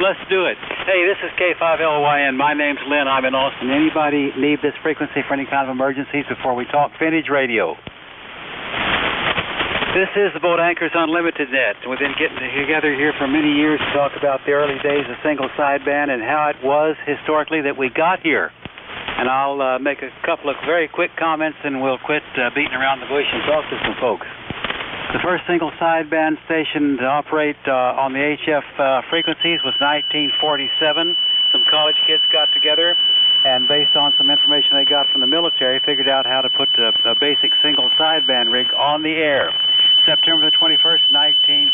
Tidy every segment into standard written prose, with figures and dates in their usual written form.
Let's do it. Hey, this is K5LYN. My name's Lynn. I'm in Austin. Anybody need this frequency for any kind of emergencies before we talk vintage radio? This is the Boat Anchors Unlimited Net. We've been getting together here for many years to talk about the early days of single sideband and how it was historically that we got here. And I'll make a couple of very quick comments and we'll quit beating around the bush and talk to some folks. The first single sideband station to operate on the HF frequencies was 1947. Some college kids got together and based on some information they got from the military, figured out how to put a basic single sideband rig on the air. September the 21st,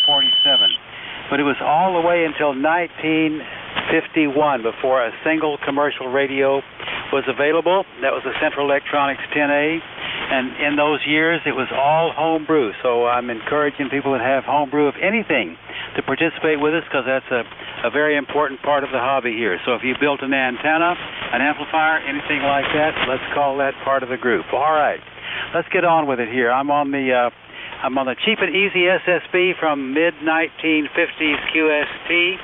1947. But it was all the way until 1951 before a single commercial radio was available. That was the Central Electronics 10A. And in those years, it was all homebrew. So I'm encouraging people that have homebrew of anything to participate with us because that's a very important part of the hobby here. So if you built an antenna, an amplifier, anything like that, let's call that part of the group. All right, let's get on with it here. I'm on the cheap and easy SSB from mid-1950s QST,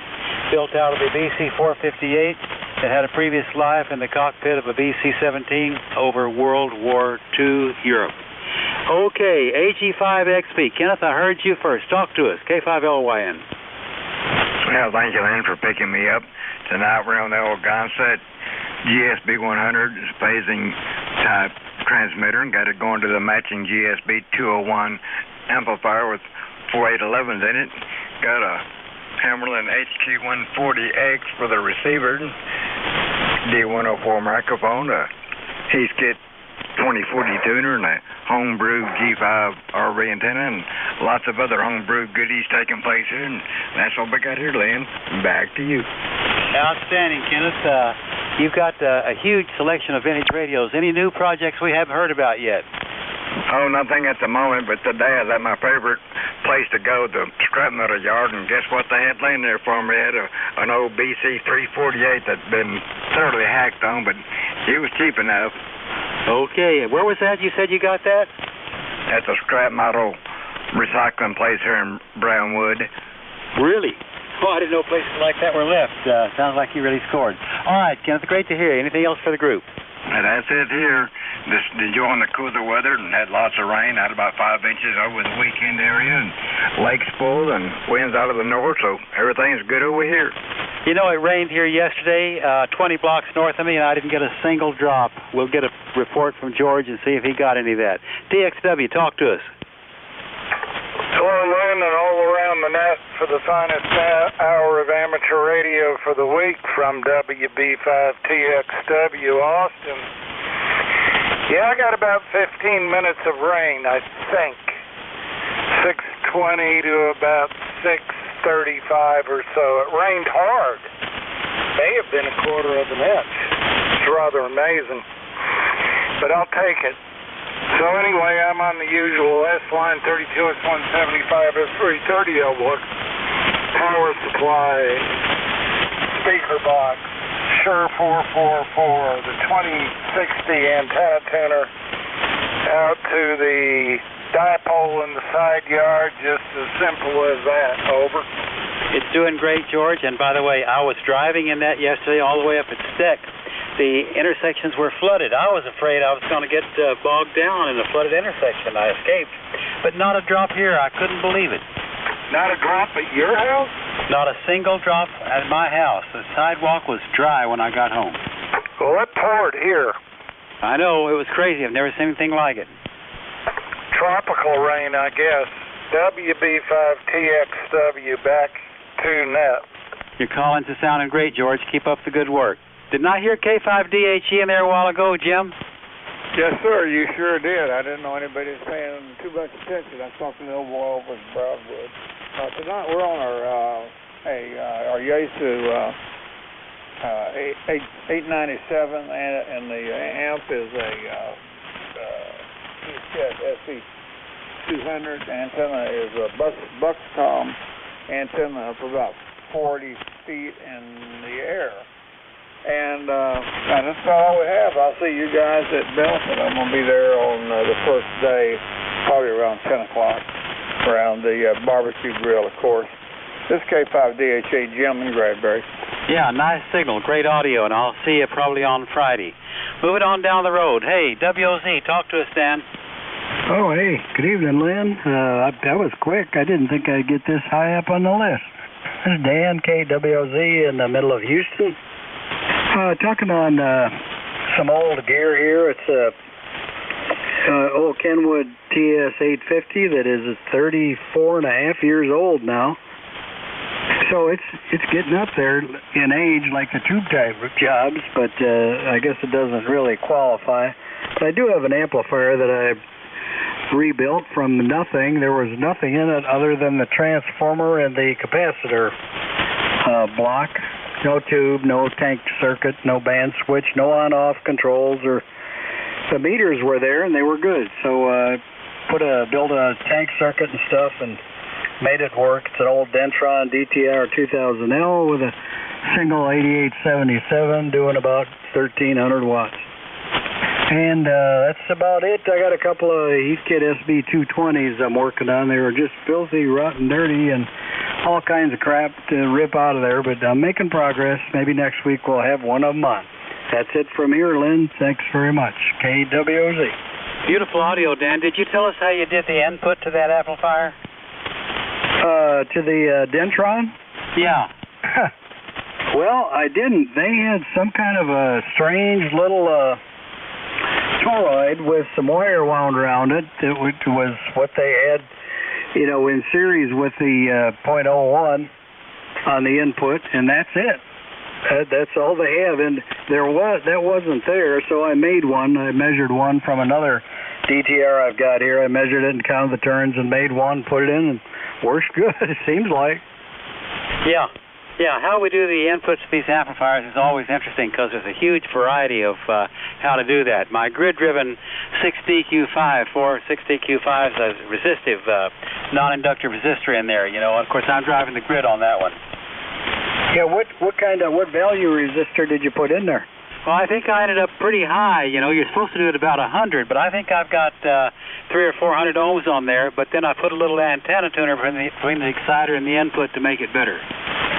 built out of a BC-458 that had a previous life in the cockpit of a BC-17 over World War II Europe. Okay, AG5XP. Kenneth, I heard you first. Talk to us. K5LYN. Well, thank you, Lynn, for picking me up. Tonight we're on the old Gonset GSB 100 phasing type transmitter and got it going to the matching GSB 201 amplifier with 4811s in it. Got a Hammerlin HQ140X for the receiver, D104 microphone, a Heathkit 2040 tuner, and a homebrew G5 RV antenna, and lots of other homebrew goodies taking place here. And that's what we got here, Lynn. Back to you. Outstanding, Kenneth. You've got a huge selection of vintage radios. Any new projects we haven't heard about yet? Oh, nothing at the moment, but today I was at my favorite place to go, the scrap metal yard, and guess what they had laying there for me? They had an old BC 348 that's been thoroughly hacked on, but it was cheap enough. Okay, where was that? You said you got that? At the scrap metal recycling place here in Brownwood. Really? Oh, I didn't know places like that were left. Sounds like you really scored. All right, Kenneth, great to hear you. Anything else for the group? And that's it here. Just enjoying the cooler weather and had lots of rain, had about 5 inches over the weekend area, and lakes full and winds out of the north, so everything's good over here. You know, it rained here yesterday, 20 blocks north of me, and I didn't get a single drop. We'll get a report from George and see if he got any of that. TXW, talk to us. Hello, Lynn, and all around the net for the finest hour of amateur radio for the week from WB5TXW Austin. Yeah, I got about 15 minutes of rain, I think. 6:20 to about 6:35 or so. It rained hard. May have been a quarter of an inch. It's rather amazing. But I'll take it. So anyway, I'm on the usual S-line 32 S175 S330 outlook, power supply, speaker box, Shure 444, the 2060 antenna tuner, out to the dipole in the side yard, just as simple as that. Over. It's doing great, George. And by the way, I was driving in that yesterday all the way up at Steck. The intersections were flooded. I was afraid I was going to get bogged down in a flooded intersection. I escaped. But not a drop here. I couldn't believe it. Not a drop at your house? Not a single drop at my house. The sidewalk was dry when I got home. Well, it poured here. I know. It was crazy. I've never seen anything like it. Tropical rain, I guess. WB5TXW, back to net. Your callings are sounding great, George. Keep up the good work. Didn't I hear K5DHE in there a while ago, Jim? Yes, sir, you sure did. I didn't know anybody was paying too much attention. I was talking to the old boy over in Broadwood. Tonight we're on our Yaesu 897, and the amp is a SE200. Antenna is a Buxcom antenna for about 40 feet in the air. And that's all we have. I'll see you guys at Belford. I'm going to be there on the first day, probably around 10 o'clock, around the barbecue grill, of course. This is K5DHA Jim in Bradbury. Yeah, nice signal, great audio, and I'll see you probably on Friday. Moving on down the road. Hey, WOZ, talk to us, Dan. Oh, hey, good evening, Lynn. That was quick. I didn't think I'd get this high up on the list. This is Dan, KWOZ, in the middle of Houston. Talking on some old gear here. It's a old Kenwood TS-850 that is 34 and a half years old now. So it's getting up there in age like the tube type jobs, but I guess it doesn't really qualify. But I do have an amplifier that I rebuilt from nothing. There was nothing in it other than the transformer and the capacitor block. No tube, no tank circuit, no band switch, no on-off controls, or the meters were there and they were good. So built a tank circuit and stuff and made it work. It's an old Dentron DTR 2000L with a single 8877 doing about 1,300 watts. And that's about it. I got a couple of Heathkit SB220s I'm working on. They were just filthy, rotten, dirty, and all kinds of crap to rip out of there, but I'm making progress. Maybe next week we'll have one of them on. That's it from here, Lynn. Thanks very much. KWOZ. Beautiful audio, Dan. Did you tell us how you did the input to that amplifier? To the Dentron? Yeah. Well, I didn't. They had some kind of a strange little toroid with some wire wound around it. It was what they had, in series with the .01 on the input, and that's it. That's all they have, and that wasn't there, so I made one. I measured one from another DTR I've got here. I measured it and counted the turns and made one, put it in, and works good, it seems like. Yeah, how we do the inputs to these amplifiers is always interesting because there's a huge variety of how to do that. My grid-driven 6DQ5, 6DQ5 is a resistive, non-inductive resistor in there, Of course, I'm driving the grid on that one. Yeah, what value resistor did you put in there? Well, I think I ended up pretty high. You're supposed to do it about 100, but I think I've got 300 or 400 ohms on there, but then I put a little antenna tuner between the exciter and the input to make it better.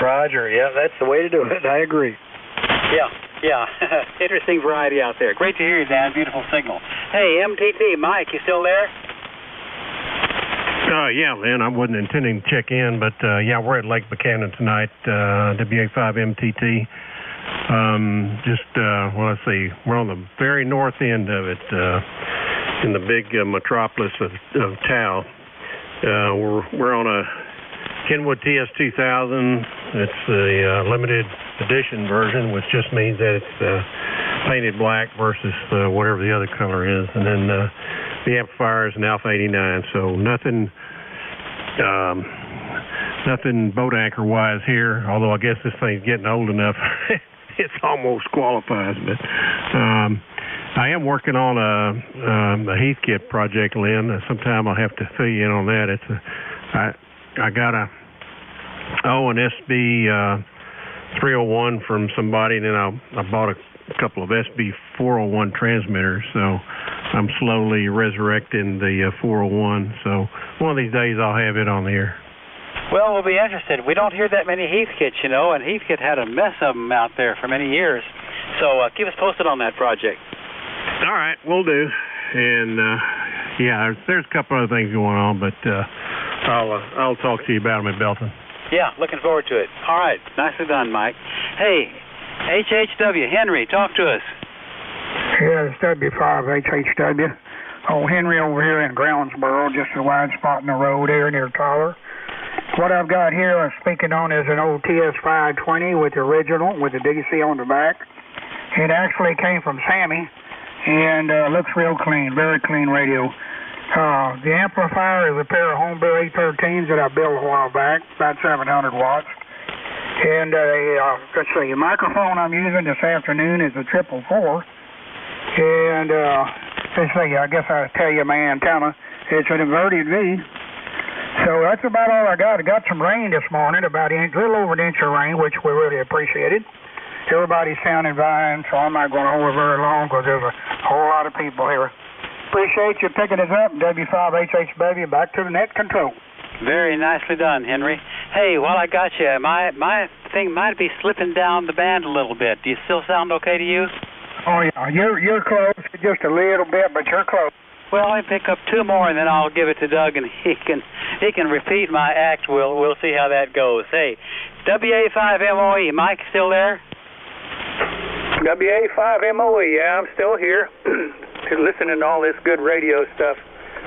Roger, yeah, that's the way to do it. I agree. Yeah. Interesting variety out there. Great to hear you, Dan. Beautiful signal. Hey, MTT, Mike, you still there? Yeah, Lynn, I wasn't intending to check in, but we're at Lake Buchanan tonight, WA5MTT. Let's see, we're on the very north end of it, in the big metropolis of Tao. We're on a Kenwood TS2000. It's the limited edition version, which just means that it's painted black versus whatever the other color is. And then the amplifier is an Alpha 89, so nothing boat anchor wise here, although I guess this thing's getting old enough. It's almost qualifies, but I am working on a Heathkit project, Lynn. Sometime I'll have to fill you in on that. I got an SB 301 from somebody, and then I bought a couple of SB 401 transmitters, so I'm slowly resurrecting the 401. So one of these days I'll have it on the air. Well, we'll be interested. We don't hear that many Heathkits, and Heathkit had a mess of them out there for many years. So keep us posted on that project. All right, we'll do. And there's a couple other things going on, but I'll talk to you about them at Belton. Yeah, looking forward to it. All right, nicely done, Mike. Hey, HHW, Henry, talk to us. Yeah, it's W5HHW. Oh, Henry over here in Groundsboro, just a wide spot in the road there near Tyler. What I've got here I'm speaking on is an old TS520 with the original, with the DC on the back. It actually came from Sammy, and looks real clean, very clean radio. The amplifier is a pair of homebrew 813s that I built a while back, about 700 watts. And let's see, the microphone I'm using this afternoon is a 444. And let's see, I guess I'll tell you my antenna. It's an inverted V. So that's about all I got. I got some rain this morning, about a little over an inch of rain, which we really appreciated. Everybody's sounding fine, so I'm not going to hold it very long because there's a whole lot of people here. Appreciate you picking us up. W5HH, baby, back to the net control. Very nicely done, Henry. Hey, while I got you, my thing might be slipping down the band a little bit. Do you still sound okay to you? Oh, yeah. You're close. Just a little bit, but you're close. Well, let me pick up two more, and then I'll give it to Doug, and he can repeat my act. We'll see how that goes. Hey, WA5MOE, Mike still there? WA5MOE, yeah, I'm still here. Listening to all this good radio stuff.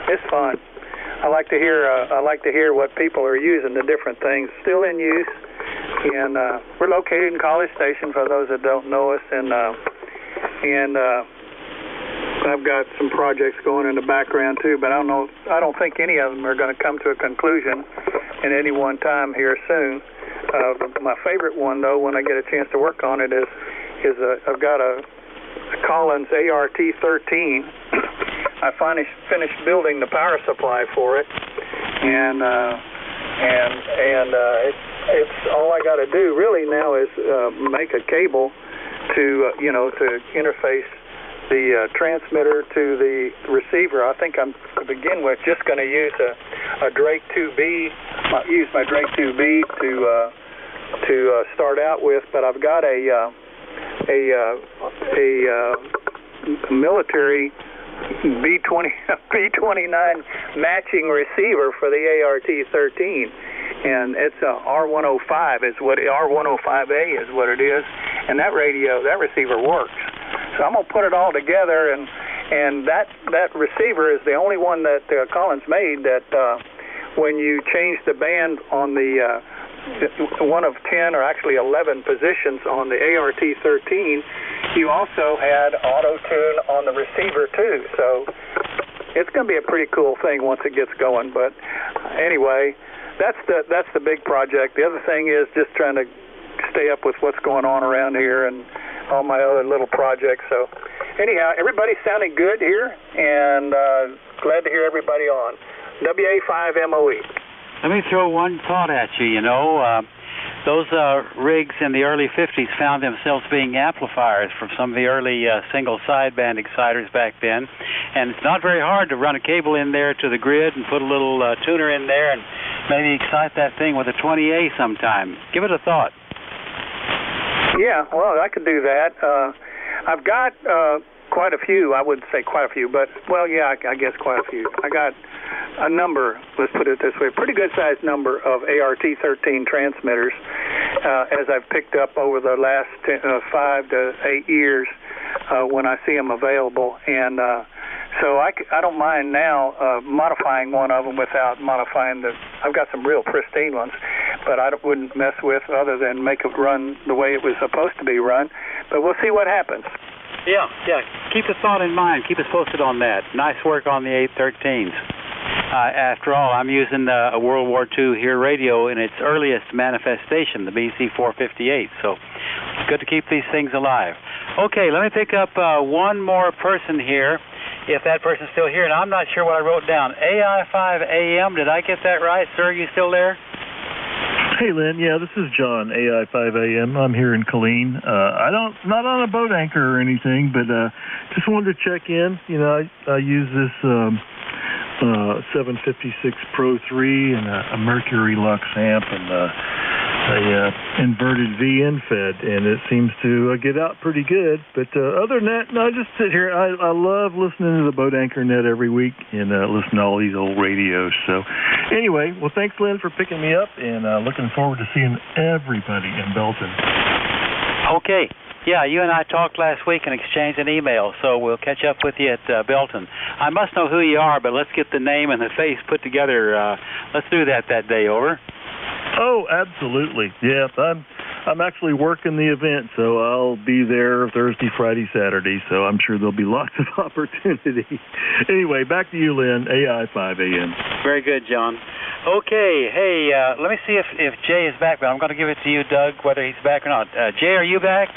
It's fun. I like to hear what people are using, the different things still in use. And we're located in College Station for those that don't know us, and I've got some projects going in the background too, but I don't think any of them are going to come to a conclusion in any one time here soon. My favorite one, though, when I get a chance to work on it, is I've got a Collins ART-13. I finished building the power supply for it, and it's all I got to do really now is make a cable to interface the transmitter to the receiver. I think I'm to begin with just going to use a Drake 2B. Use my Drake 2B to start out with, but I've got a military B29 matching receiver for the ART-13, and it's a R105 R105A is what it is, and that receiver works. So I'm gonna put it all together, and that receiver is the only one that Collins made that when you change the band on the one of 10 or actually 11 positions on the ART-13, you also had auto-tune on the receiver too. So it's going to be a pretty cool thing once it gets going. But anyway, that's the big project. The other thing is just trying to stay up with what's going on around here and all my other little projects. So anyhow, everybody's sounding good here, and glad to hear everybody on. WA5MOE. Let me throw one thought at you. Those rigs in the early 50s found themselves being amplifiers from some of the early single sideband exciters back then, and it's not very hard to run a cable in there to the grid and put a little tuner in there and maybe excite that thing with a 20A sometime. Give it a thought. Yeah, well, I could do that. I've got quite a few. I wouldn't say quite a few, but, well, yeah, I guess quite a few. I got a number, let's put it this way, a pretty good-sized number of ART-13 transmitters as I've picked up over the last 5 to 8 years when I see them available. And so I don't mind now modifying one of them without modifying I've got some real pristine ones, but I wouldn't mess with other than make it run the way it was supposed to be run. But we'll see what happens. Yeah. Keep the thought in mind. Keep us posted on that. Nice work on the 813s. After all, I'm using a World War II Here radio in its earliest manifestation, the BC-458, so it's good to keep these things alive. Okay, let me pick up one more person here, if that person's still here, and I'm not sure what I wrote down. AI5AM, did I get that right? Sir, you still there? Hey, Lynn. Yeah, this is John, AI5AM. I'm here in Killeen. Not on a boat anchor or anything, but just wanted to check in. I use this 756 Pro 3 and a Mercury Lux amp and a inverted VN fed, and it seems to get out pretty good. But other than that, no, I just sit here. I love listening to the Boat Anchor Net every week and listen to all these old radios. So anyway, well, thanks, Lynn, for picking me up, and looking forward to seeing everybody in Belton. Okay. Yeah, you and I talked last week and exchanged an email, so we'll catch up with you at Belton. I must know who you are, but let's get the name and the face put together. Let's do that day, over. Oh, absolutely. Yes, I'm actually working the event, so I'll be there Thursday, Friday, Saturday, so I'm sure there'll be lots of opportunity. Anyway, back to you, Lynn, AI5AM. Very good, John. Okay, hey, let me see if Jay is back, but I'm going to give it to you, Doug, whether he's back or not. Jay, are you back?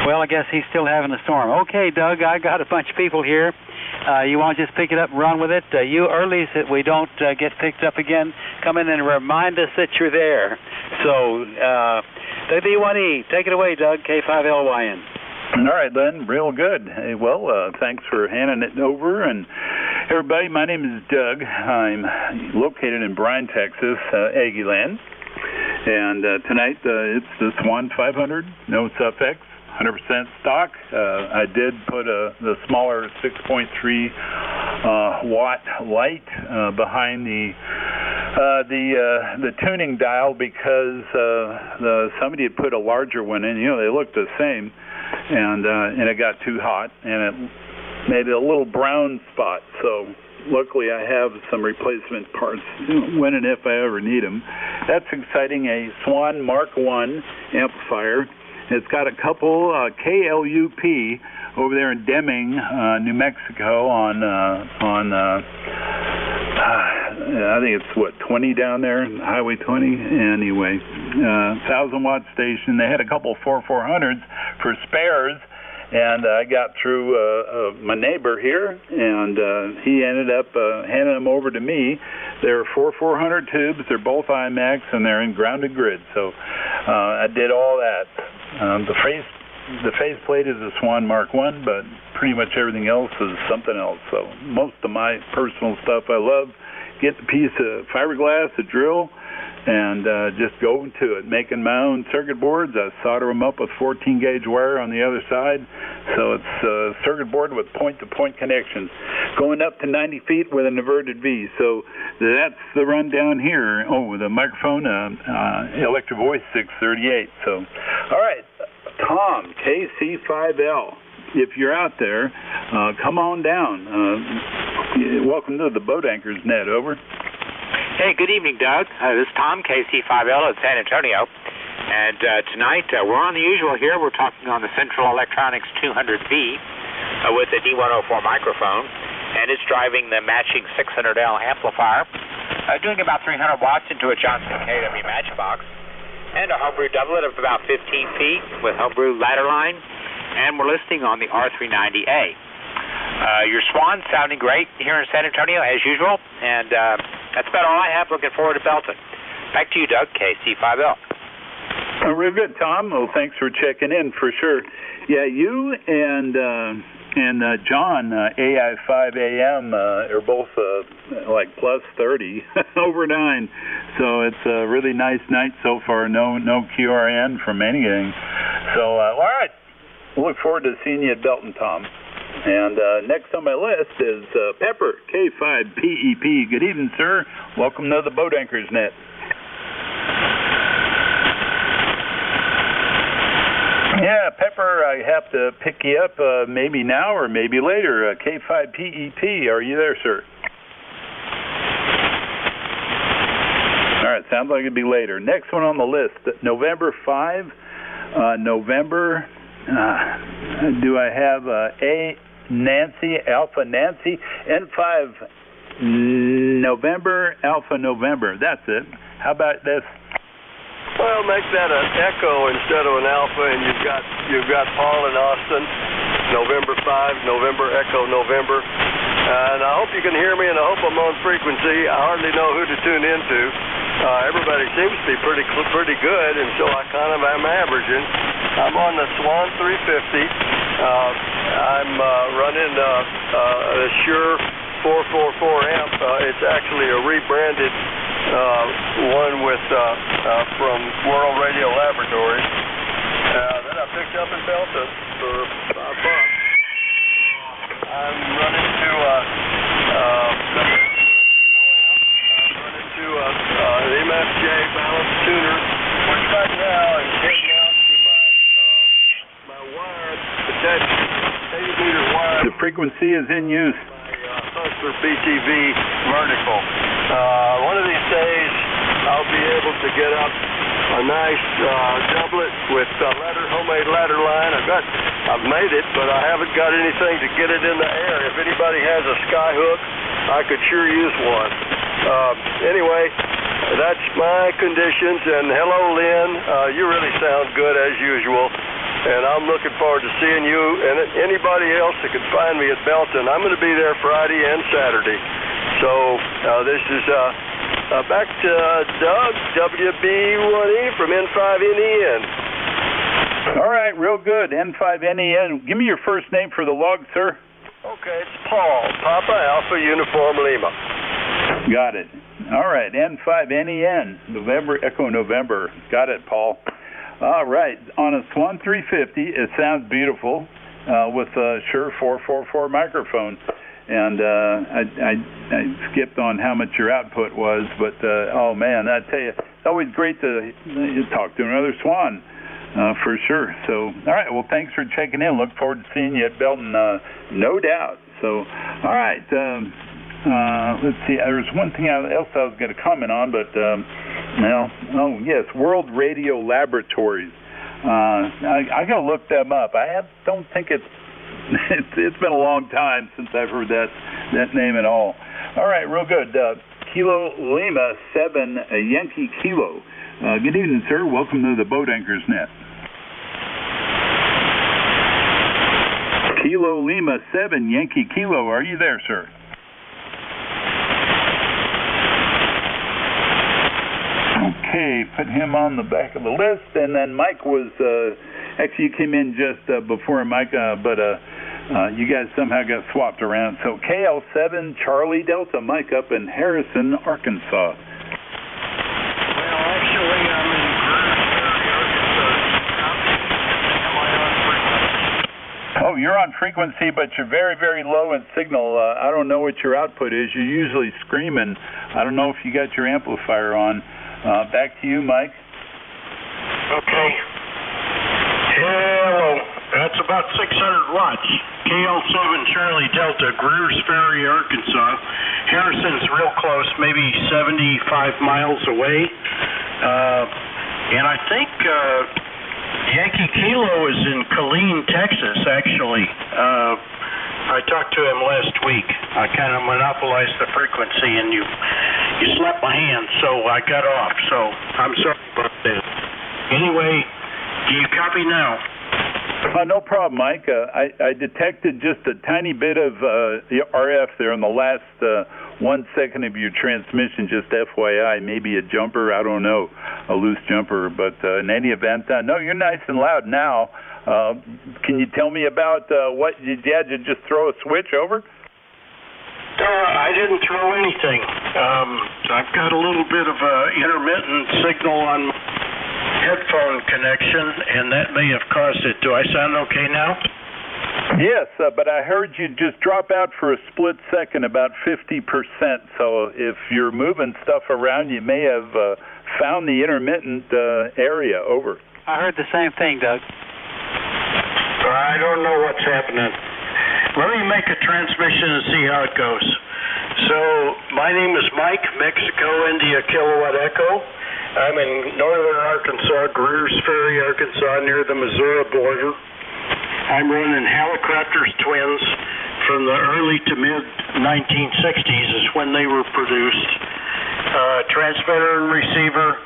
Well, I guess he's still having a storm. Okay, Doug, I got a bunch of people here. You want to just pick it up and run with it? You earlies that we don't get picked up again, come in and remind us that you're there. So, WB1E, take it away, Doug, K5LYN. All right, then, real good. Hey, well, thanks for handing it over. And Everybody, my name is Doug. I'm located in Bryan, Texas, Aggie Land. And tonight it's the Swan 500, no suffix, 100% stock. I did put the smaller 6.3 watt light behind the tuning dial because somebody had put a larger one in. You know, they look the same, and it got too hot, and it made a little brown spot. So luckily I have some replacement parts when and if I ever need them. That's exciting. A Swan Mark I amplifier. It's got a couple KLUP over there in Deming, New Mexico on I think it's 20 down there, Highway 20. Anyway, 1,000-watt station. They had a couple 4400s for spares. And I got through my neighbor here, and he ended up handing them over to me. They're 400 tubes. They're both IMAX, and they're in grounded grid. So I did all that. The faceplate is a Swan Mark I, but pretty much everything else is something else. So most of my personal stuff I love. Get the piece of fiberglass, a drill, and just go to it. Making my own circuit boards. I solder them up with 14-gauge wire on the other side. So it's a circuit board with point-to-point connections. Going up to 90 feet with an inverted V. So that's the rundown here. Oh, with a microphone, Electro Voice 638. So, all right, Tom, KC5L. If you're out there, come on down. Welcome to the Boat Anchors Net. Over. Hey, good evening, Doug. This is Tom, KC5L at San Antonio. And tonight, we're on the usual here. We're talking on the Central Electronics 200V with the D104 microphone. And it's driving the matching 600L amplifier, doing about 300 watts into a Johnson KW Matchbox. And a homebrew doublet of about 15 feet with homebrew ladder line. And we're listening on the R390A. Your Swan's sounding great here in San Antonio, as usual. And that's about all I have. Looking forward to Belton. Back to you, Doug, KC5L. Oh, real good, Tom. Well, thanks for checking in, for sure. Yeah, you and John, AI5AM, are both like plus 30, over 9. So it's a really nice night so far. No QRN from anything. So, all right. Look forward to seeing you at Belton, Tom. And next on my list is Pepper, K5PEP. Good evening, sir. Welcome to the Boat Anchors Net. Yeah, Pepper, I have to pick you up maybe now or maybe later. K5PEP, are you there, sir? All right, sounds like it'd be later. Next one on the list, November 5. Do I have Alpha Nancy, N5 November, Alpha November. That's it. How about this? Well, make that an echo instead of an alpha, and you've got Paul in Austin, November 5, November, Echo, November. And I hope you can hear me, and I hope I'm on frequency. I hardly know who to tune into. Everybody seems to be pretty good, and so I kind of am averaging. I'm on the Swan 350. I'm running a Shure 444 amp. It's actually a rebranded one with from World Radio Laboratories that I picked up in Belton for $5. I'm running to an MFJ balance tuner, which right now is heading out to my wire, attached 80-meter wire. The frequency is in use. Hustler BTV vertical. One of these days, I'll be able to get up a nice doublet with homemade ladder line. I've made it, but I haven't got anything to get it in the air. If anybody has a sky hook, I could sure use one. Anyway, that's my conditions. And hello, Lynn. You really sound good as usual. And I'm looking forward to seeing you and anybody else that can find me at Belton. I'm going to be there Friday and Saturday. So this is back to Doug, WB1E from N5NEN. All right, real good. N5NEN. Give me your first name for the log, sir. Okay, it's Paul, Papa Alpha Uniform Lima. Got it. All right, N5NEN, November, Echo November. Got it, Paul. All right, on a Swan 350, it sounds beautiful with a Shure 444 microphone. And I skipped on how much your output was, but oh man, I tell you, it's always great to talk to another Swan, for sure. So, all right, well, thanks for checking in. Look forward to seeing you at Belton, no doubt. So, all right, let's see. There's one thing else I was going to comment on, but World Radio Laboratories. I got to look them up. I don't think it's been a long time since I've heard that name at all. All right, real good. Kilo Lima 7 Yankee Kilo. Good evening, sir. Welcome to the Boat Anchors Net. Kilo Lima 7 Yankee Kilo. Are you there, sir? Okay, put him on the back of the list. And then Mike was, actually you came in just before Mike, but you guys somehow got swapped around. So KL7 Charlie Delta, Mike up in Harrison, Arkansas. Well, actually, I'm in Am I on frequency? Oh, you're on frequency, but you're very, very low in signal. I don't know what your output is. You're usually screaming. I don't know if you got your amplifier on. Back to you, Mike. Okay. Hello. That's about 600 watts. KL7 Charlie Delta, Greer's Ferry, Arkansas. Harrison's real close, maybe 75 miles away. And I think Yankee Kilo is in Killeen, Texas, actually. I talked to him last week. I kind of monopolized the frequency, and you slapped my hand, so I got off. So I'm sorry about that. Anyway, do you copy now? No problem, Mike. I detected just a tiny bit of the RF there in the last 1 second of your transmission, just FYI, maybe a jumper, I don't know, a loose jumper. But in any event, no, you're nice and loud now. Can you tell me about what you did? Did you just throw a switch over? I didn't throw anything. I've got a little bit of intermittent signal on my headphone connection, and that may have caused it. Do I sound okay now? Yes, but I heard you just drop out for a split second, about 50%. So if you're moving stuff around, you may have found the intermittent area. Over. I heard the same thing, Doug. I don't know what's happening. Let me make a transmission and see how it goes. So, my name is Mike, Mexico, India, Kilowatt Echo. I'm in northern Arkansas, Greer's Ferry, Arkansas, near the Missouri border. I'm running Helicopters twins from the early to mid-1960s is when they were produced. Transmitter and receiver,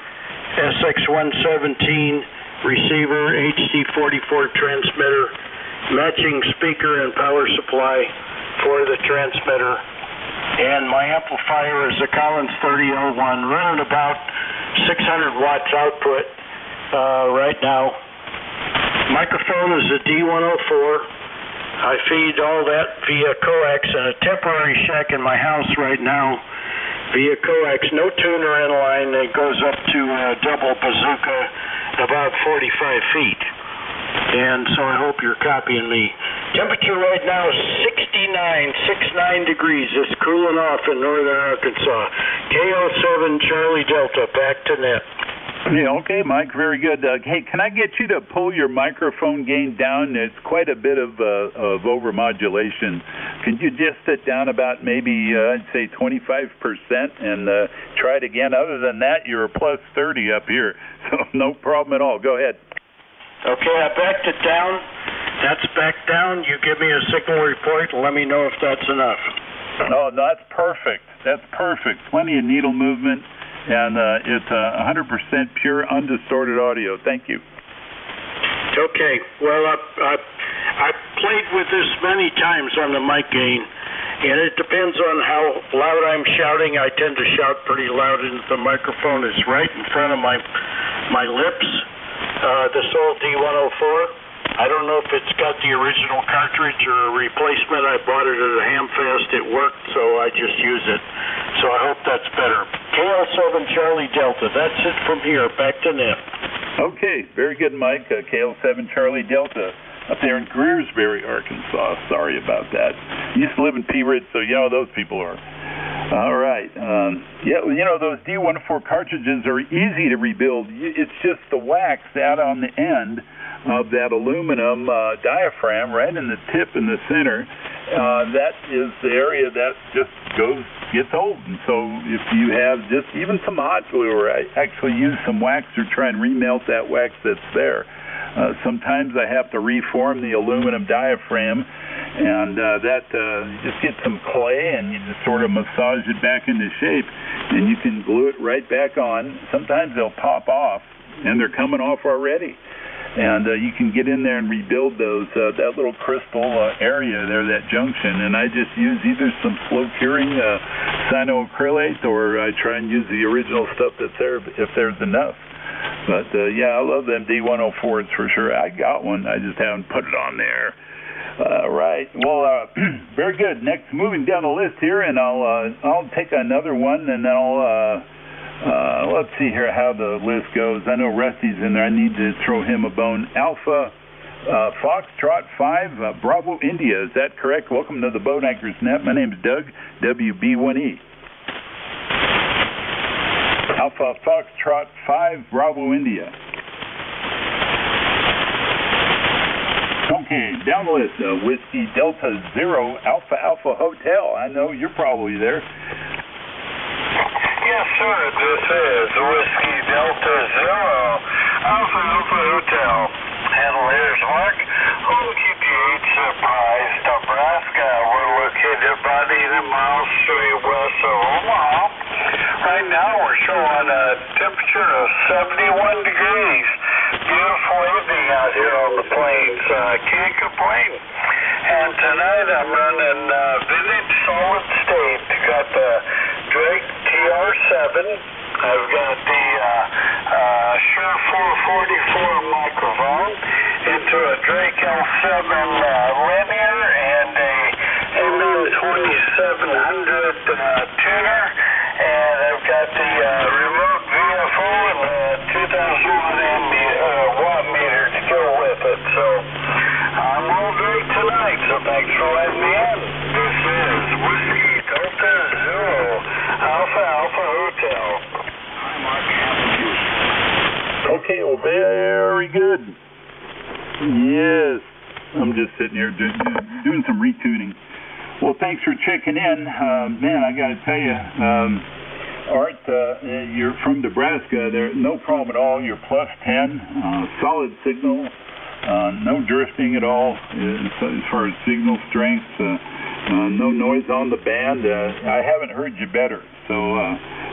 SX117, receiver, HD44 transmitter, matching speaker and power supply for the transmitter. And my amplifier is a Collins 3001, running about 600 watts output right now. Microphone is a D104. I feed all that via coax in a temporary shack in my house right now via coax. No tuner in line. It goes up to double bazooka about 45 feet. And so I hope you're copying me. Temperature right now is 69 degrees. It's cooling off in northern Arkansas. KL7 Charlie Delta, back to net. Yeah, okay, Mike, very good. Hey, can I get you to pull your microphone gain down? It's quite a bit of overmodulation. Can you just sit down about maybe, I'd say 25% and try it again? Other than that, you're a plus 30 up here, so no problem at all. Go ahead. Okay, I backed it down. That's back down. You give me a signal report and let me know if that's enough. Oh, no, that's perfect. That's perfect. Plenty of needle movement, and it's 100% pure, undistorted audio. Thank you. Okay. Well, I played with this many times on the mic gain, and it depends on how loud I'm shouting. I tend to shout pretty loud into the microphone. It's right in front of my lips. This old D104. I don't know if it's got the original cartridge or a replacement. I bought it at a Hamfest. It worked, so I just use it. So I hope that's better. KL7 Charlie Delta. That's it from here. Back to Nip. Okay, very good, Mike. KL7 Charlie Delta up there in Greersbury, Arkansas. Sorry about that. Used to live in Pea Ridge, so you know those people are. All right. Yeah, you know, those D104 cartridges are easy to rebuild. It's just the wax out on the end of that aluminum diaphragm right in the tip in the center. That is the area that just gets old. And so if you have just even some hot glue, or I actually use some wax or try and remelt that wax that's there. Sometimes I have to reform the aluminum diaphragm, and just get some clay and you just sort of massage it back into shape, and you can glue it right back on. Sometimes they'll pop off, and they're coming off already. And you can get in there and rebuild those that little crystal area there, that junction. And I just use either some slow curing cyanoacrylate, or I try and use the original stuff that's there if there's enough. But yeah, I love them D104s for sure. I got one, I just haven't put it on there. Right. Well, very good. Next, moving down the list here, and I'll take another one, and then let's see here how the list goes. I know Rusty's in there. I need to throw him a bone. Alpha Foxtrot 5 Bravo India. Is that correct? Welcome to the Boat Anchors Net. My name is Doug, WB1E. Alpha Foxtrot 5 Bravo India. Okay, down the list. Whiskey Delta Zero Alpha Alpha Hotel. I know you're probably there. Yes, sir. This is Whiskey Delta Zero Alpha Alpha Hotel. Handlers Mark, home QPH Surprise, Nebraska. We're located about 8 miles straight west of Omaha. Right now we're showing a temperature of 71 degrees. Beautiful evening out here on the plains. Can't complain. And tonight I'm running vintage solid state. Got the Drake TR7. I've got the Shure 444 microphone into a Drake L7 linear and a MN2700 tuner. And I've got the remote VFO and the 2,000 watt meter to go with it. So I'm all great tonight, so thanks for letting me in. This is Whiskey Delta Zero Alpha Alpha Hotel. Hi, Mark. Okay, well, very good. Yes. I'm just sitting here doing some retuning. Well, thanks for checking in. Man, I got to tell you, Art, you're from Nebraska. There, no problem at all. You're plus 10, solid signal, no drifting at all as far as signal strength, no noise on the band. I haven't heard you better. So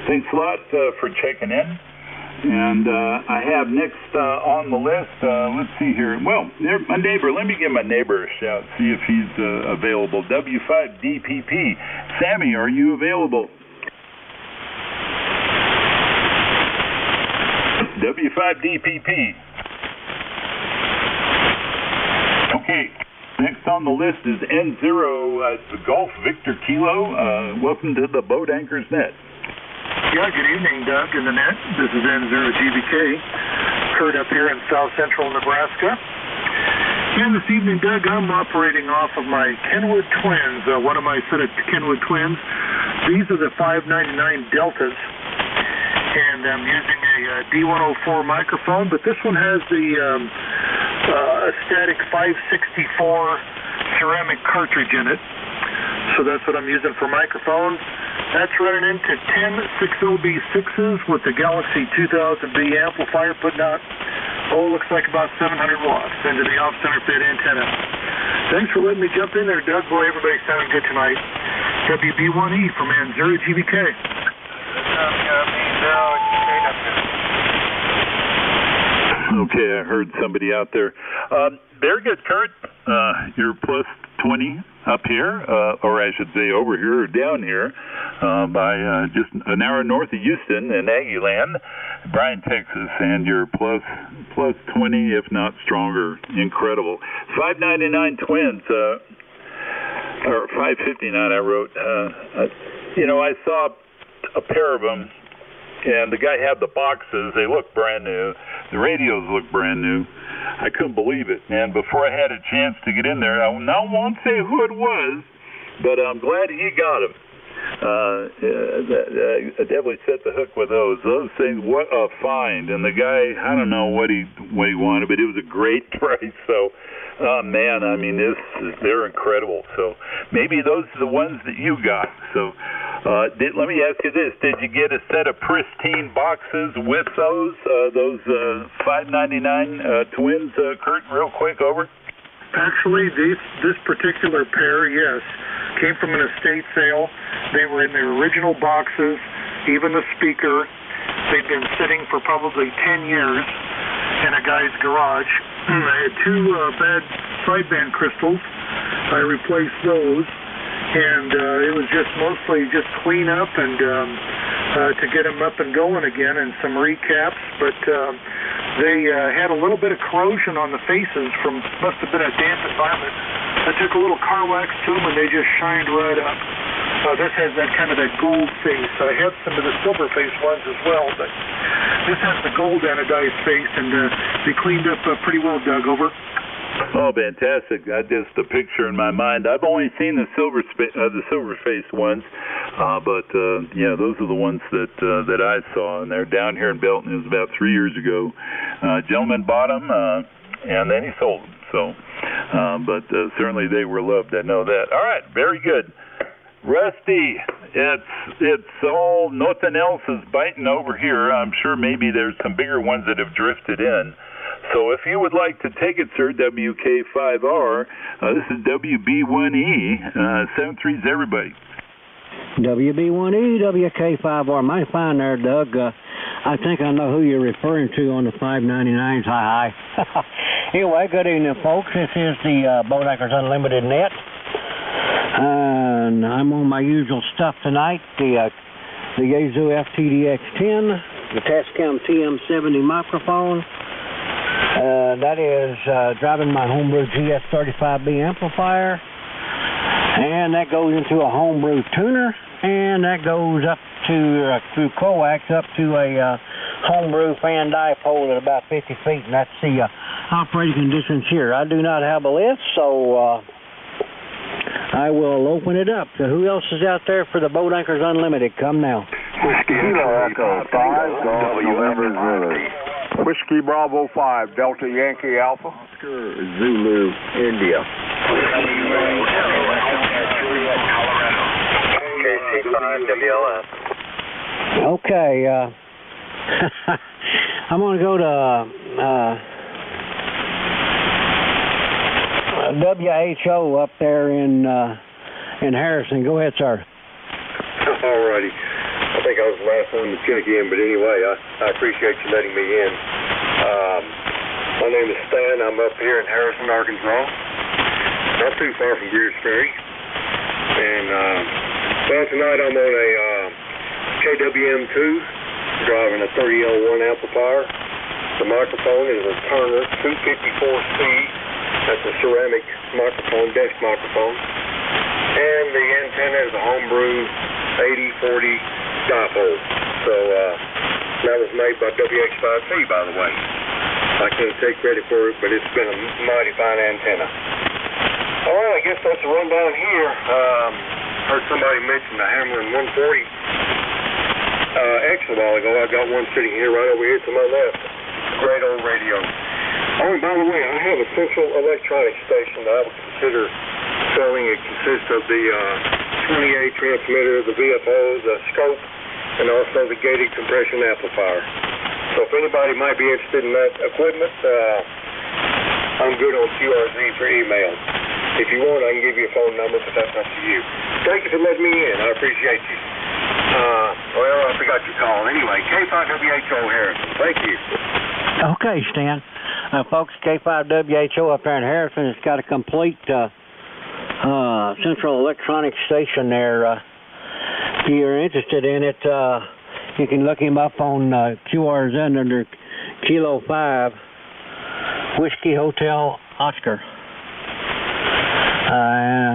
thanks a lot for checking in. And I have next on the list, let's see here. Well, my neighbor, let me give my neighbor a shout, see if he's available. W5DPP. Sammy, are you available? W5DPP. Okay, next on the list is N0 Golf Victor Kilo. Welcome to the Boat Anchors Net. Yeah, good evening, Doug, in the net. This is N0GVK, heard up here in south central Nebraska. And this evening, Doug, I'm operating off of my Kenwood Twins, one of my set of Kenwood Twins. These are the 599 Deltas, and I'm using a D104 microphone, but this one has the static 564 ceramic cartridge in it. So that's what I'm using for microphone. That's running into 10 60B6s with the Galaxy 2000B amplifier putting out, looks like about 700 watts into the off-center fit antenna. Thanks for letting me jump in there, Doug. Boy, everybody's sounding good tonight. WB1E from N0GVK. Okay, I heard somebody out there. Very good, Kurt. You're plus 20. up here, or I should say over here or down here, by just an hour north of Houston in Aggieland, Bryan, Texas, and you're plus 20, if not stronger. Incredible. 599 twins, or 559 I wrote. I saw a pair of them, and the guy had the boxes. They looked brand new. The radios looked brand new. I couldn't believe it. And before I had a chance to get in there, I won't say who it was, but I'm glad he got them. I definitely set the hook with those. Those things, what a find. And the guy, I don't know what he wanted, but it was a great price. So, man, I mean, they're incredible. So maybe those are the ones that you got. So let me ask you this. Did you get a set of pristine boxes with those $5.99 twins, Kurt, real quick, over? Actually, this particular pair, yes, came from an estate sale. They were in their original boxes, even the speaker. They'd been sitting for probably 10 years in a guy's garage. I had two bad sideband crystals. I replaced those, and it was just mostly just clean up and to get them up and going again, and some recaps. But they had a little bit of corrosion on the faces from, must have been a damp environment. I took a little car wax to them, and they just shined right up. This has that kind of that gold face. I have some of the silver face ones as well, but this has the gold anodized face, and they cleaned up pretty well, Doug. Over. Oh, fantastic! I just a picture in my mind. I've only seen the silver face ones, but those are the ones that I saw, and they're down here in Belton. It was about 3 years ago. Gentleman bought them, and then he sold them. So, but certainly they were loved. I know that. All right, very good. Rusty, it's all, nothing else is biting over here. I'm sure maybe there's some bigger ones that have drifted in. So if you would like to take it, sir, WK5R, this is WB1E, 7-3's everybody. WB1E, WK5R, mighty fine there, Doug. I think I know who you're referring to on the 599s. Hi. Anyway, good evening, folks. This is the Boat Anchors Unlimited Net. And I'm on my usual stuff tonight, the Yaesu FTDX10, the Tascam TM70 microphone. That is driving my homebrew GS35B amplifier. And that goes into a homebrew tuner. And that goes up to, through coax, up to a homebrew fan dipole at about 50 feet. And that's the operating conditions here. I do not have a list, so I will open it up. So who else is out there for the Boat Anchors Unlimited? Come now. Whiskey Echo 5, November Zulu. Whiskey Bravo 5, Delta Yankee Alpha. Oscar Zulu, India. KC5WLF. Okay, I'm going to go to WHO up there in Harrison. Go ahead, sir. All righty. I think I was the last one to check in, but anyway, I appreciate you letting me in. My name is Stan. I'm up here in Harrison, Arkansas, not too far from Greers Ferry. And tonight I'm on a KWM2, driving a 30L1 amplifier. The microphone is a Turner 254C. That's a ceramic microphone, desk microphone. And the antenna is a homebrew 8040 dipole. So that was made by WX5C, by the way. I can't take credit for it, but it's been a mighty fine antenna. All right, I guess that's a rundown here. Heard somebody mention the Hamlin 140 X a while ago. I got one sitting here right over here to my left. Great old radio. Oh, and by the way, I have a central electronic station that I would consider selling. It consists of the 28 transmitter, the VFO, the scope, and also the gated compression amplifier. So if anybody might be interested in that equipment, I'm good on QRZ for email. If you want, I can give you a phone number, but that's up to you. Thank you for letting me in. I appreciate you. Well, I forgot your call. Anyway, K5WHO Harrison. Thank you. Okay, Stan. Folks, K5WHO up there in Harrison has got a complete Central Electronics Station there. If you're interested in it, you can look him up on QRZ under Kilo 5, Whiskey Hotel Oscar.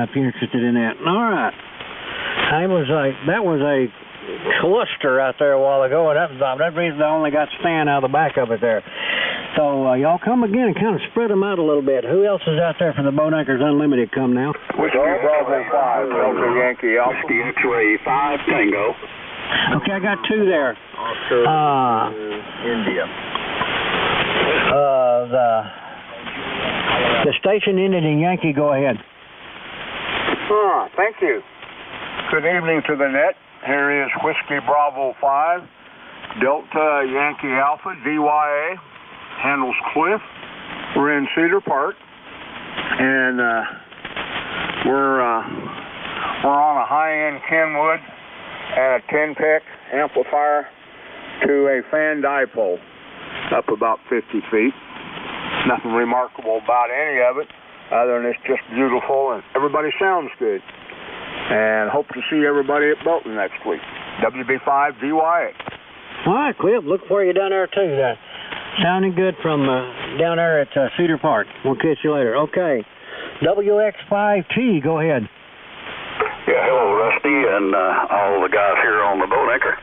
If you're interested in that. All right. That was a cluster out there a while ago, and that reason I only got span out of the back of it there. So y'all come again and kind of spread them out a little bit. Who else is out there for the Boat Anchors Unlimited? Come now. Whiskey Bravo 5, Delta Yankee Alpha. Whiskey X-Ray 5 Tango. Okay, I got two there. India. The station ended in Yankee. Go ahead. Thank you. Good evening to the net. Here is Whiskey Bravo 5, Delta Yankee Alpha, DYA, handles Cliff. We're in Cedar Park, and we're on a high-end Kenwood and a 10-pick amplifier to a fan dipole up about 50 feet. Nothing remarkable about any of it, other than it's just beautiful and everybody sounds good. And hope to see everybody at Belton next week. WB5 DYA. All right, Cliff. Look for you down there, too. Sounding good from down there at Cedar Park. We'll catch you later. Okay. WX5T, go ahead. Yeah, hello, Rusty, and all the guys here on the Boat Anchor.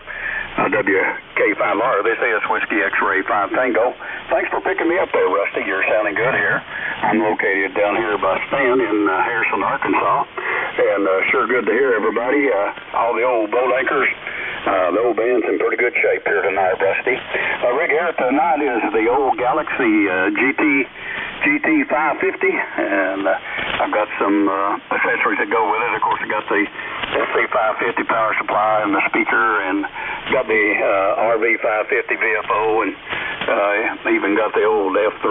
WK5R, this is Whiskey X-Ray 5 Tango. Thanks for picking me up there, Rusty. You're sounding good here. I'm located down here by Stan in Harrison, Arkansas, and sure good to hear everybody. All the old Boat Anchors, the old band's in pretty good shape here tonight, Rusty. Rig here tonight is the old Galaxy GT 550, and I've got some accessories that go with it. Of course, I got the SC 550 power supply and the speaker, and got the RV 550 VFO, and even got the old F3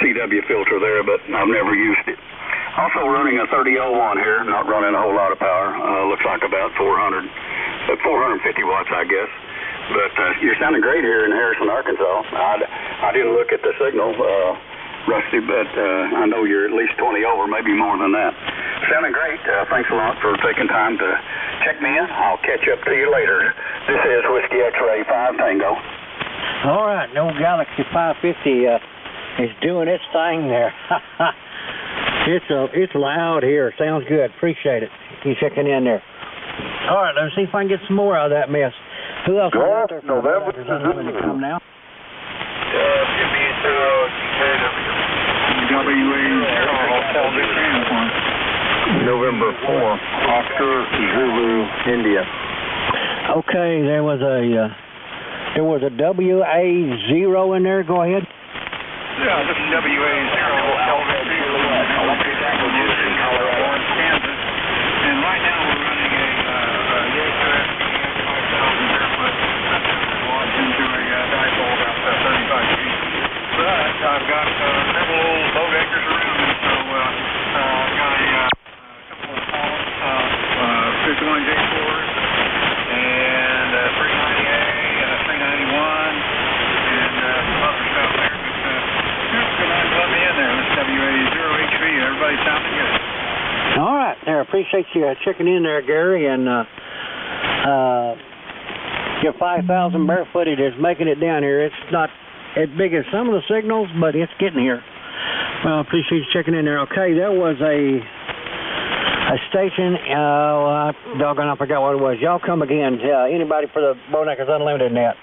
CW filter there, but I've never used it. Also running a 3001 here, not running a whole lot of power. Looks like about 450 watts, I guess. But you're sounding great here in Harrison, Arkansas. I didn't look at the signal, Rusty, but I know you're at least 20 over, maybe more than that. Sounding great. Thanks a lot for taking time to check me in. I'll catch up to you later. This is Whiskey X-Ray 5 Tango. All right, the old Galaxy 550 is doing its thing there. It's loud here. Sounds good. Appreciate it. You checking in there. All right, let's see if I can get some more out of that mess. Who else is out there for November? Come now. November 4, Oscar Zulu, India. Okay, there was a WA0 in there. Go ahead. Yeah, this is WA0. Kansas. And right now we're running a Yaesu FTDX 5,000 barefoot launched into a dipole about 35 feet. But I've got several old boat anchors around me, so I've got a couple of Paul's 51 J4s and a 390A and a 391 and some other stuff there. But good night, let me in there. This WA0HV. Everybody sounding good. All right, there. Appreciate you checking in there, Gary, and your 5,000 barefooted is making it down here. It's not as big as some of the signals, but it's getting here. Well, appreciate you checking in there. Okay, there was a station. Doggone, I forgot what it was. Y'all come again. Anybody for the Boat Anchors Unlimited net?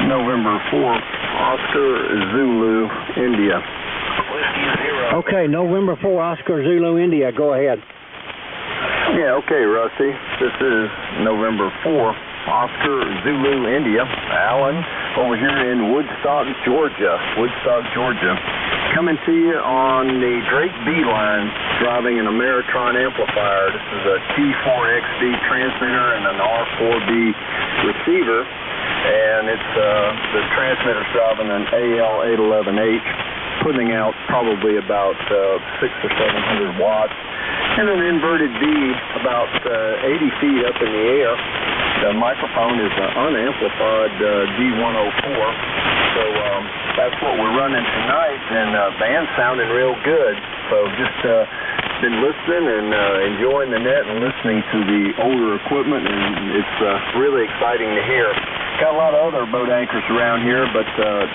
November 4th, Oscar Zulu, India. Okay, November 4, Oscar Zulu, India. Go ahead. Yeah, okay, Rusty. This is November 4th, Oscar Zulu, India. Alan, over here in Woodstock, Georgia. Coming to you on the Drake B line, driving an Ameritron amplifier. This is a T4XD transmitter and an R4B receiver. And it's the transmitter's driving an AL811H, putting out probably about 600 or 700 watts, and an inverted D about 80 feet up in the air. The microphone is an unamplified D104, so that's what we're running tonight, and the band's sounding real good. So just been listening and enjoying the net and listening to the older equipment, and it's really exciting to hear. Got a lot of other boat anchors around here, but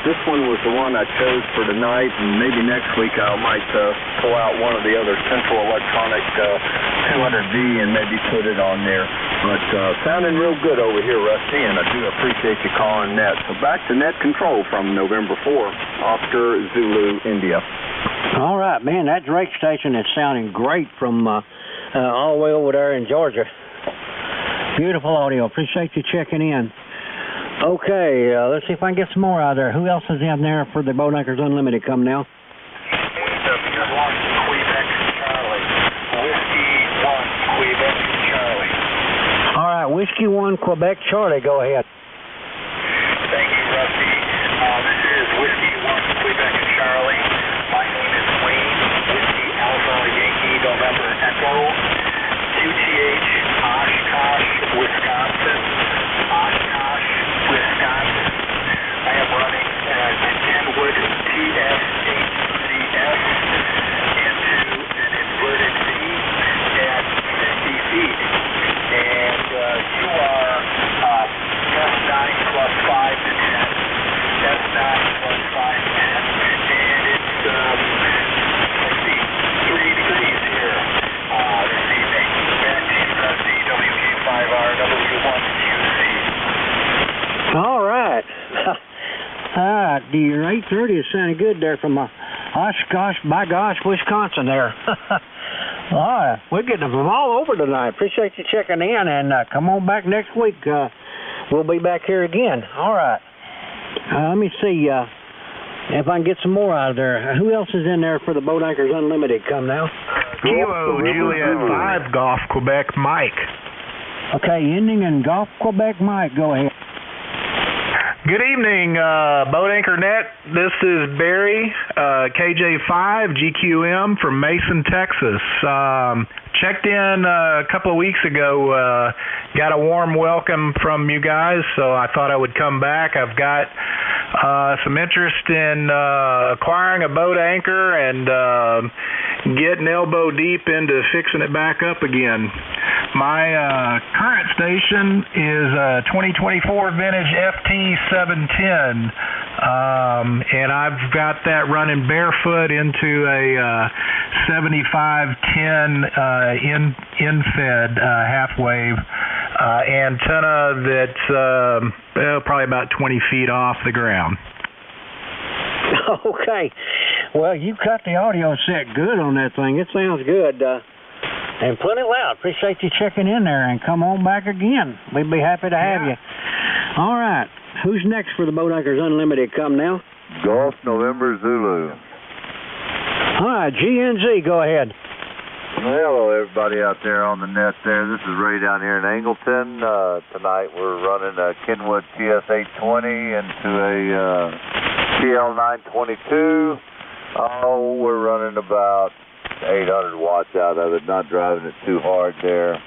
this one was the one I chose for tonight, and maybe next week I might pull out one of the other Central Electronic 200V and maybe put it on there. But sounding real good over here, Rusty, and I do appreciate you calling net. So back to net control from November 4th, Oscar Zulu, India. All right, man, that Drake station is sounding great from all the way over there in Georgia. Beautiful audio. Appreciate you checking in. Okay, let's see if I can get some more out there. Who else is in there for the Boat Anchors Unlimited? Come now. Quebec Charlie. Whiskey 1, Quebec Charlie. All right, Whiskey 1, Quebec Charlie. Go ahead. Thank you, Rusty. This is Whiskey 1, Quebec Charlie. My name is Wayne. Whiskey Alpha Yankee November Echo. QTH, Oshkosh, Wisconsin. Oshkosh, Wisconsin. I am running the Kenwood TS8CS into an inverted V at 50 feet. And you are S9 plus 5 to 10. S9 plus 5 to 10. And it's 63 degrees here this evening. And Rusty, WK5R, W1QC. All right. The 830 is sounding good there from Oshkosh, by gosh, Wisconsin there. All right. We're getting them from all over tonight. Appreciate you checking in, and come on back next week. We'll be back here again. All right. Let me see if I can get some more out of there. Who else is in there for the Boat Anchors Unlimited? Come now. Kilo Juliet 5, Golf, Quebec, Mike. Okay, ending in Golf, Quebec, Mike. Go ahead. Good evening, Boat Anchor Net. This is Barry, KJ5 GQM from Mason, Texas. Checked in a couple of weeks ago, got a warm welcome from you guys, so I thought I would come back. I've got some interest in acquiring a boat anchor and getting elbow deep into fixing it back up again. My current station is a 2024 vintage FT710, and I've got that running barefoot into a 7510 in-fed half-wave antenna that's probably about 20 feet off the ground. Okay. Well, you cut the audio set good on that thing. It sounds good. And plenty loud. Appreciate you checking in there, and come on back again. We'd be happy to have you. All right. Who's next for the Boat Anchors Unlimited? Come now. Golf November Zulu. All right, GNZ, go ahead. Hello, everybody out there on the net there. This is Ray down here in Angleton. Tonight we're running a Kenwood TS820 into a TL922. Oh, we're running about 800 watts out of it, not driving it too hard there.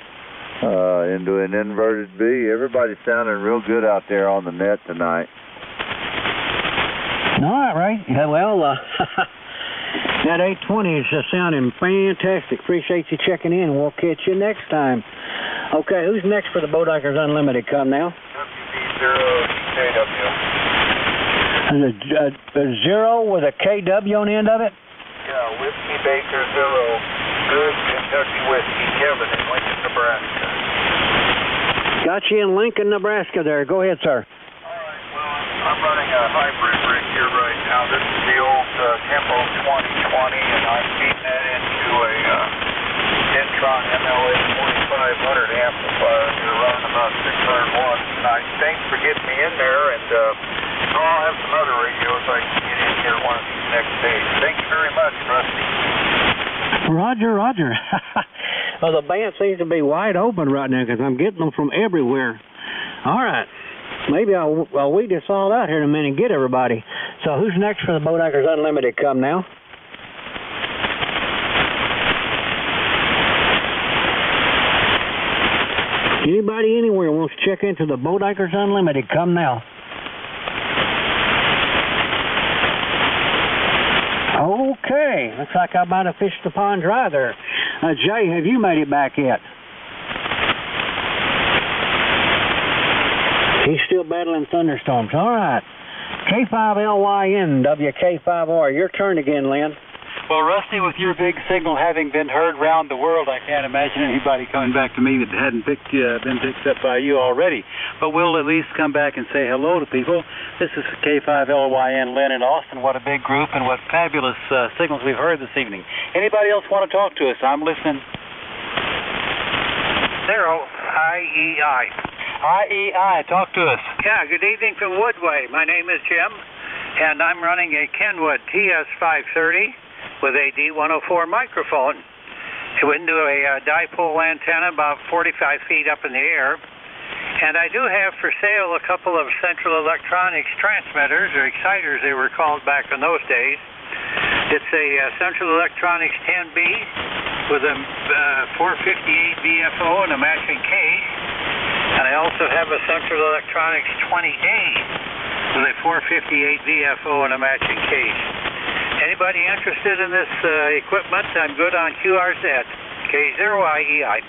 Into an inverted B. Everybody's sounding real good out there on the net tonight. All right, Ray. Yeah, well, that 820 is sounding fantastic. Appreciate you checking in. We'll catch you next time. Okay, who's next for the Boat Anchors Unlimited? Come now. WB0KW. A zero with a KW on the end of it? Yeah, Whiskey Baker 0. Good Kentucky whiskey. Kevin in Lincoln, Nebraska. Got you in Lincoln, Nebraska there. Go ahead, sir. I'm running a hybrid rig here right now. This is the old Tempo 2020, and I'm feeding that into a Intron MLA 4500 amplifier. You're running about 600 watts tonight. Thanks for getting me in there, and I'll have some other radios I can get in here one of these next days. Thank you very much, Rusty. Roger, Roger. Well, the band seems to be wide open right now because I'm getting them from everywhere. All right. Maybe I'll weed this all out here in a minute and get everybody. So who's next for the Boat Anchors Unlimited? Come now. Anybody anywhere wants to check into the Boat Anchors Unlimited, come now. Okay, looks like I might have fished the pond dry there. Jay, have you made it back yet? He's still battling thunderstorms. All right. K5LYN, WK5R. Your turn again, Lynn. Well, Rusty, with your big signal having been heard round the world, I can't imagine anybody coming back to me that hadn't been picked up by you already. But we'll at least come back and say hello to people. This is K5LYN, Lynn in Austin. What a big group and what fabulous signals we've heard this evening. Anybody else want to talk to us? I'm listening. 0IEI. IEI, talk to us. Yeah, good evening from Woodway. My name is Jim, and I'm running a Kenwood TS530 with a D104 microphone. It went into a dipole antenna about 45 feet up in the air. And I do have for sale a couple of Central Electronics transmitters, or exciters they were called back in those days. It's a Central Electronics 10B with a 458 VFO and a matching case. And I also have a Central Electronics 20A with a 458 VFO and a matching case. Anybody interested in this equipment? I'm good on QRZ, K0IEI.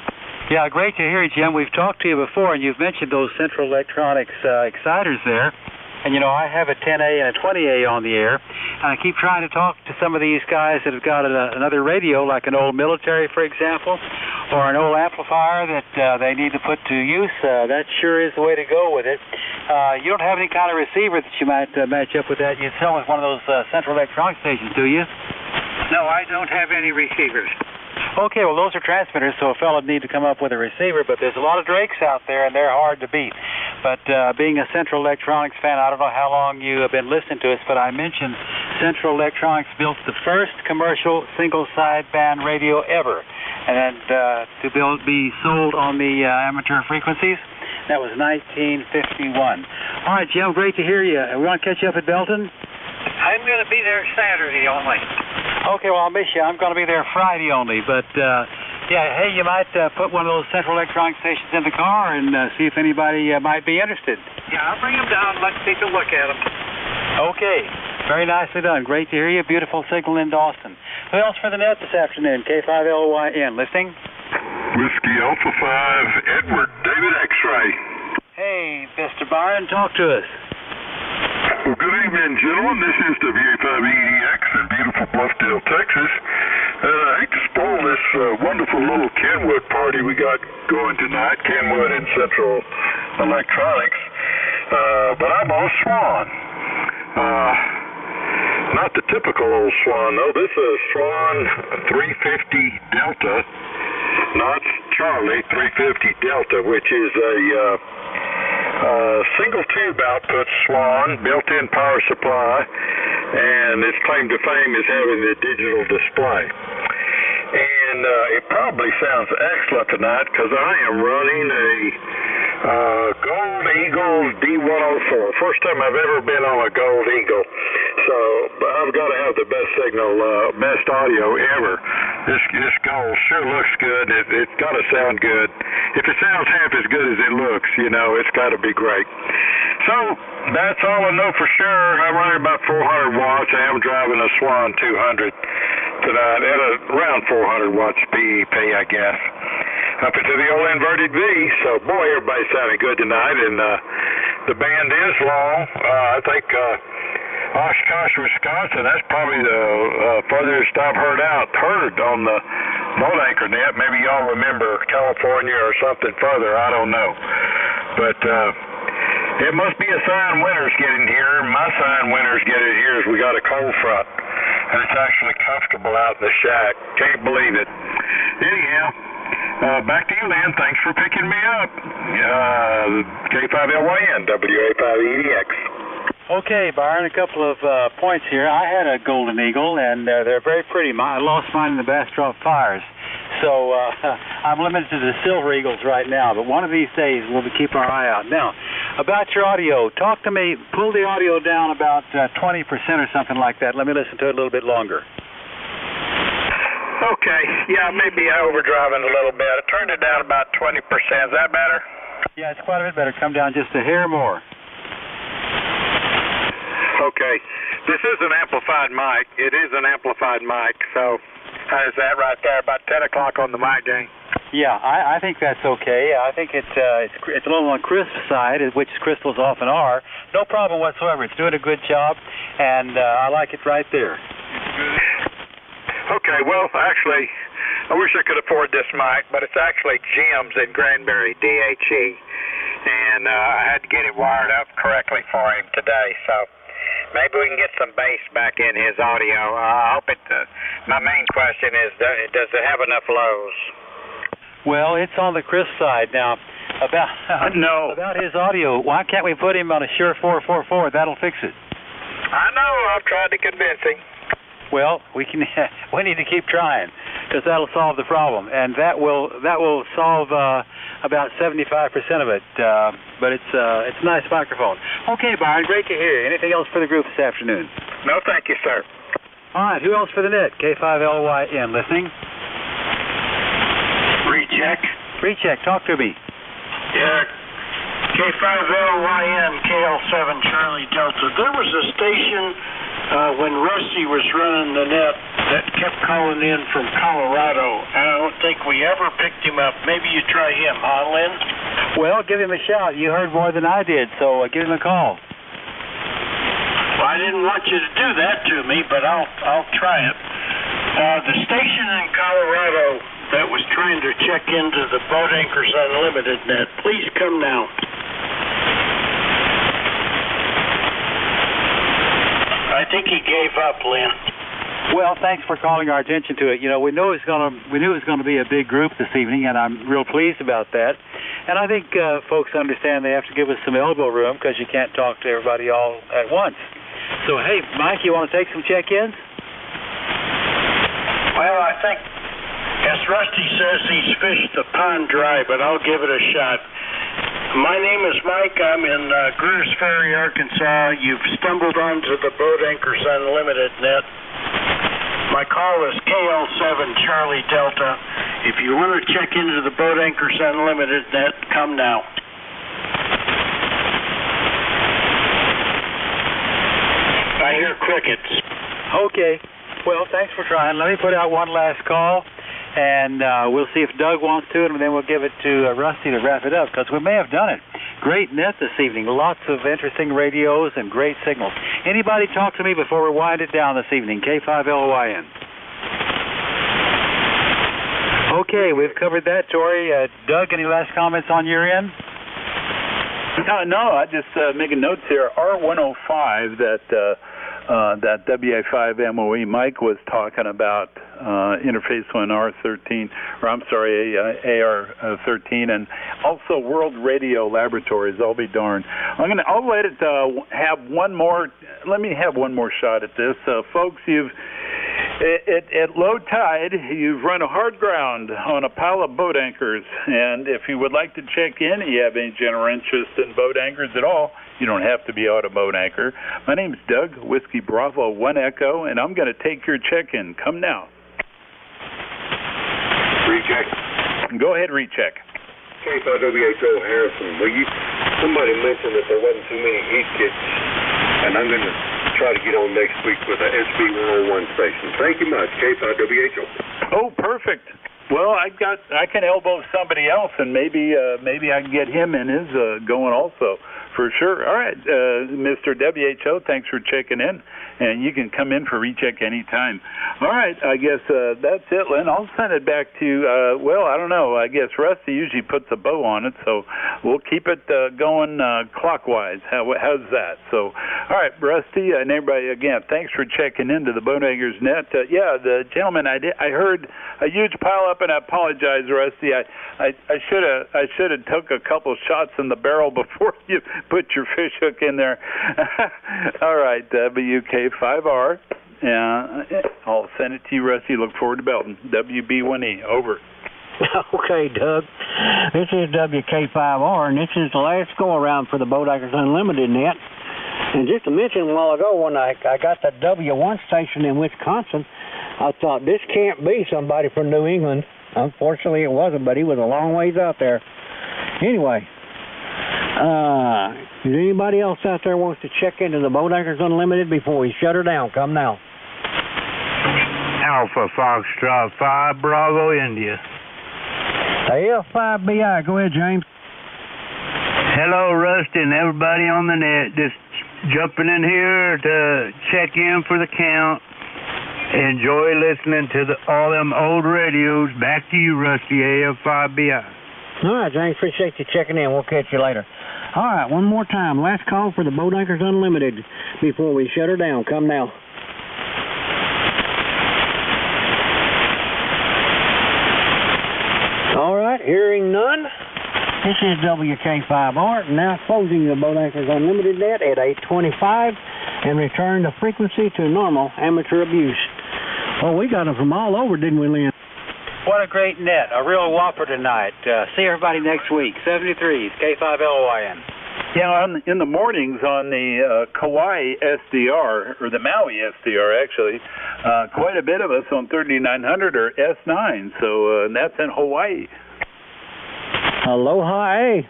Yeah, great to hear you, Jim. We've talked to you before, and you've mentioned those Central Electronics exciters there. And, you know, I have a 10A and a 20A on the air, and I keep trying to talk to some of these guys that have got another radio, like an old military, for example, or an old amplifier that they need to put to use. That sure is the way to go with it. You don't have any kind of receiver that you might match up with that. You sell with one of those Central Electronic stations, do you? No, I don't have any receivers. Okay, well, those are transmitters, so a fellow would need to come up with a receiver, but there's a lot of Drakes out there, and they're hard to beat. But being a Central Electronics fan, I don't know how long you have been listening to us, but I mentioned Central Electronics built the first commercial single-sideband radio ever, and to be sold on the amateur frequencies. That was 1951. All right, Jim, great to hear you. We want to catch you up at Belton? I'm going to be there Saturday only. Okay, well, I'll miss you. I'm going to be there Friday only. But, yeah, hey, you might put one of those Central Electronic stations in the car and see if anybody might be interested. Yeah, I'll bring them down and let people look at them. Okay, very nicely done. Great to hear you. Beautiful signal in Dawson. Who else for the net this afternoon? K5LYN, listening? Whiskey Alpha 5, Edward, David X-Ray. Hey, Mr. Byron, talk to us. Well, good evening, gentlemen. This is WA5EDX in beautiful Bluffdale, Texas. I hate to spoil this wonderful little Kenwood party we got going tonight, Kenwood and Central Electronics. But I bought a Swan. Not the typical old Swan, though. This is a Swan 350 Delta, not Charlie, 350 Delta, which is a single tube output Swan, built-in power supply, and its claim to fame is having the digital display. And it probably sounds excellent tonight because I am running a Gold Eagle D104. First time I've ever been on a Gold Eagle. So I've got to have the best signal, best audio ever. This Gold sure looks good. It's got to sound good. If it sounds half as good as it looks, you know, it's got to be great. So that's all I know for sure. I'm running about 400 watts. I am driving a Swan 200 tonight at around 400 watts PEP, I guess. Up into the old inverted V. So, boy, everybody's sounding good tonight. And the band is long. I think Oshkosh, Wisconsin, that's probably the furthest I've heard on the Boat Anchor net. Maybe y'all remember California or something further. I don't know. But it must be a sign winter's getting here. My sign winter's getting here is we got a cold front. And it's actually comfortable out in the shack. Can't believe it. Anyhow, back to you, Lynn. Thanks for picking me up. K5LYN, WA5EDX. Okay, Byron, a couple of points here. I had a Golden Eagle, and they're very pretty. I lost mine in the Bastrop fires. So I'm limited to the Silver Eagles right now, but one of these days we'll keep our eye out. Now, about your audio, talk to me, pull the audio down about 20% or something like that. Let me listen to it a little bit longer. Okay, yeah, maybe I overdriving a little bit. I turned it down about 20%. Is that better? Yeah, it's quite a bit better. Come down just a hair more. Okay. This is an amplified mic. It is an amplified mic, so Is that right there, about 10 o'clock on the mic gain? Yeah, I think that's okay. I think it's a little on crisp side, which crystals often are. No problem whatsoever. It's doing a good job, and I like it right there. Okay, well, actually, I wish I could afford this mic, but it's actually Jim's in Granbury, DHE, and I had to get it wired up correctly for him today, so maybe we can get some bass back in his audio. I hope it. My main question is, does it have enough lows? Well, it's on the crisp side now. About his audio, why can't we put him on a Shure 444? That'll fix it. I know. I've tried to convince him. Well, we need to keep trying, because that'll solve the problem, and that will solve about 75% of it. But it's a nice microphone. Okay, Byron, great to hear you. Anything else for the group this afternoon? No, thank you, sir. All right, who else for the net? K5LYN, listening. Recheck, talk to me. Yeah, K5LYN, KL7 Charlie Delta. There was a station when Rusty was running the net that kept calling in from Colorado. I don't think we ever picked him up. Maybe you try him, huh, Lynn? Well, give him a shout. You heard more than I did, so give him a call. Well, I didn't want you to do that to me, but I'll try it. The station in Colorado that was trying to check into the Boat Anchors Unlimited net, please come now. I think he gave up, Lynn. Well, thanks for calling our attention to it. You know, we knew it was going to be a big group this evening, and I'm real pleased about that. And I think folks understand they have to give us some elbow room, because you can't talk to everybody all at once. So, hey, Mike, you want to take some check-ins? Well, I think, as Rusty says, he's fished the pond dry, but I'll give it a shot. My name is Mike. I'm in Greers Ferry, Arkansas. You've stumbled onto the Boat Anchors Unlimited net. My call is KL7 Charlie Delta. If you want to check into the Boat Anchors Unlimited net, come now. I hear crickets. Okay. Well, thanks for trying. Let me put out one last call, and we'll see if Doug wants to, and then we'll give it to Rusty to wrap it up, because we may have done it. Great net this evening. Lots of interesting radios and great signals. Anybody talk to me before we wind it down this evening? K5LYN. Okay, we've covered that, Tori. Doug, any last comments on your end? No, I just making notes here. R105 that WA5 MOE Mike was talking about interface one R13, or I'm sorry, AR13, and also World Radio Laboratories. I'll be darned. I'll let it have one more. Let me have one more shot at this, folks. At low tide, you've run a hard ground on a pile of boat anchors, and if you would like to check in, you have any general interest in boat anchors at all, you don't have to be out a boat anchor. My name's Doug, Whiskey Bravo 1 Echo, and I'm going to take your check-in. Come now. Recheck. Go ahead, recheck. K5WHO Harrison. Well, somebody mentioned that there wasn't too many heat kits, and I'm going to try to get on next week with a SB101 station. Thank you much, K5WHO. Oh, perfect. Well, I can elbow somebody else, and maybe I can get him in his going also, for sure. All right, Mr. WHO, thanks for checking in, and you can come in for recheck anytime. All right, I guess that's it, Lynn. I'll send it back to, well, I don't know. I guess Rusty usually puts a bow on it, so we'll keep it going clockwise. How's that? So, all right, Rusty and everybody, again, thanks for checking into the Boat Anchors Net. Yeah, the gentleman, I heard a huge pile up, and I apologize, Rusty. I should have took a couple shots in the barrel before you put your fish hook in there. All right, WK5R. I'll send it to you, Rusty. Look forward to Belton. WB1E. Over. Okay, Doug. This is WK5R, and this is the last go-around for the Boat Anchors Unlimited net. And just to mention a while ago, when I got that W1 station in Wisconsin, I thought, this can't be somebody from New England. Unfortunately, it wasn't, but he was a long ways out there. Anyway, is anybody else out there wants to check into the Boat Anchors Unlimited before we shut her down? Come now. Alpha Foxtrot 5 Bravo India. AF5BI. Go ahead, James. Hello, Rusty, and everybody on the net. Just jumping in here to check in for the count. Enjoy listening to all them old radios. Back to you, Rusty, AF5BI. All right, James. Appreciate you checking in. We'll catch you later. All right, one more time. Last call for the Boat Anchors Unlimited before we shut her down. Come now. All right, hearing none. This is WK5R, now closing the Boat Anchors Unlimited net at 8:25 and return the frequency to normal amateur abuse. Well, we got them from all over, didn't we, Lynn? What a great net. A real whopper tonight. See everybody next week. 73s, K5LYN. Yeah, in the mornings on the Kauai SDR, or the Maui SDR, actually, quite a bit of us on 3900 or S9, so that's in Hawaii. Aloha.